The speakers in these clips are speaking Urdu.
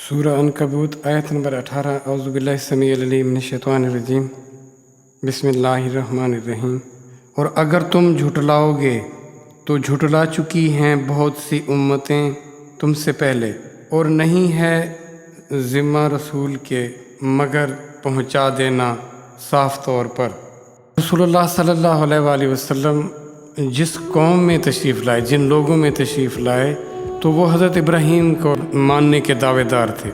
سورہ عنکبوت آیت نمبر 18 اعوذ باللہ السمیع العلیم من الشیطان الرجیم بسم اللہ الرحمن الرحیم۔ اور اگر تم جھٹلاؤ گے تو جھٹلا چکی ہیں بہت سی امتیں تم سے پہلے، اور نہیں ہے ذمہ رسول کے مگر پہنچا دینا صاف طور پر۔ رسول اللہ صلی اللہ علیہ وآلہ وسلم جس قوم میں تشریف لائے، جن لوگوں میں تشریف لائے، تو وہ حضرت ابراہیم کو ماننے کے دعوے دار تھے۔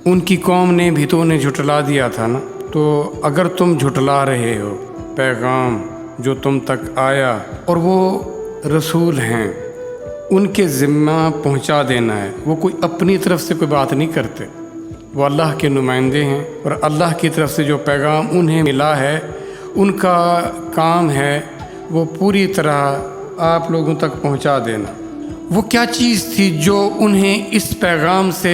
ان کی قوم نے بھی تو انہیں جھٹلا دیا تھا نا۔ تو اگر تم جھٹلا رہے ہو پیغام جو تم تک آیا، اور وہ رسول ہیں، ان کے ذمہ پہنچا دینا ہے۔ وہ کوئی اپنی طرف سے کوئی بات نہیں کرتے، وہ اللہ کے نمائندے ہیں، اور اللہ کی طرف سے جو پیغام انہیں ملا ہے، ان کا کام ہے وہ پوری طرح آپ لوگوں تک پہنچا دینا۔ وہ کیا چیز تھی جو انہیں اس پیغام سے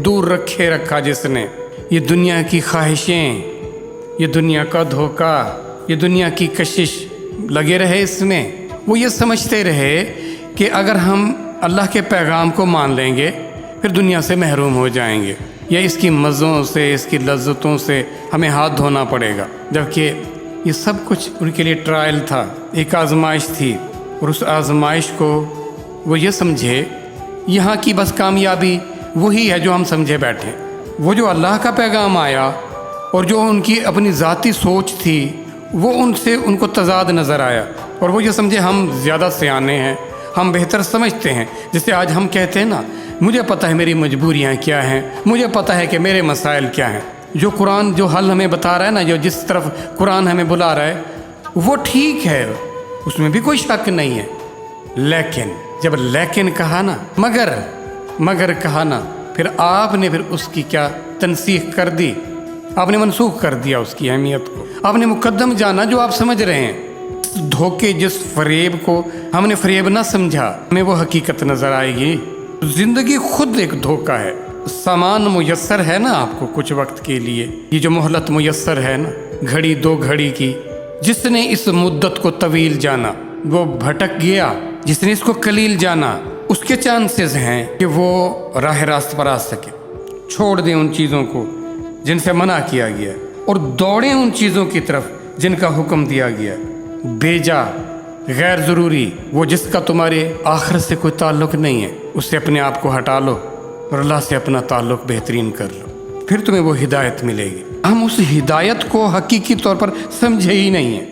دور رکھا، جس نے یہ دنیا کی خواہشیں، یہ دنیا کا دھوکہ، یہ دنیا کی کشش لگے رہے اس میں۔ وہ یہ سمجھتے رہے کہ اگر ہم اللہ کے پیغام کو مان لیں گے پھر دنیا سے محروم ہو جائیں گے، یا اس کی مزوں سے، اس کی لذتوں سے ہمیں ہاتھ دھونا پڑے گا، جبکہ یہ سب کچھ ان کے لیے ٹرائل تھا، ایک آزمائش تھی۔ اور اس آزمائش کو وہ یہ سمجھے یہاں کی بس کامیابی وہی ہے جو ہم سمجھے بیٹھے۔ وہ جو اللہ کا پیغام آیا اور جو ان کی اپنی ذاتی سوچ تھی، وہ ان سے ان کو تضاد نظر آیا، اور وہ یہ سمجھے ہم زیادہ سیانے ہیں، ہم بہتر سمجھتے ہیں۔ جیسے آج ہم کہتے ہیں نا، مجھے پتہ ہے میری مجبوریاں کیا ہیں، مجھے پتہ ہے کہ میرے مسائل کیا ہیں۔ جو قرآن جو حل ہمیں بتا رہا ہے نا، جو جس طرف قرآن ہمیں بلا رہا ہے، وہ ٹھیک ہے، اس میں بھی کوئی شک نہیں ہے۔ لیکن جب لیکن کہا نا، مگر کہا نا، پھر آپ نے پھر اس کی کیا تنسیخ کر دی، آپ نے منسوخ کر دیا اس کی اہمیت کو، آپ نے مقدم جانا جو آپ سمجھ رہے ہیں۔ دھوکے، جس فریب کو ہم نے فریب نہ سمجھا، ہمیں وہ حقیقت نظر آئے گی۔ زندگی خود ایک دھوکہ ہے۔ سامان میسر ہے نا آپ کو کچھ وقت کے لیے، یہ جو مہلت میسر ہے نا، گھڑی دو گھڑی کی، جس نے اس مدت کو طویل جانا وہ بھٹک گیا، جس نے اس کو قلیل جانا اس کے چانسز ہیں کہ وہ راہ راست پر آ سکے۔ چھوڑ دیں ان چیزوں کو جن سے منع کیا گیا، اور دوڑیں ان چیزوں کی طرف جن کا حکم دیا گیا۔ بیجا، غیر ضروری، وہ جس کا تمہارے آخرت سے کوئی تعلق نہیں ہے، اس سے اپنے آپ کو ہٹا لو اور اللہ سے اپنا تعلق بہترین کر لو، پھر تمہیں وہ ہدایت ملے گی۔ ہم اس ہدایت کو حقیقی طور پر سمجھے ہی نہیں ہیں۔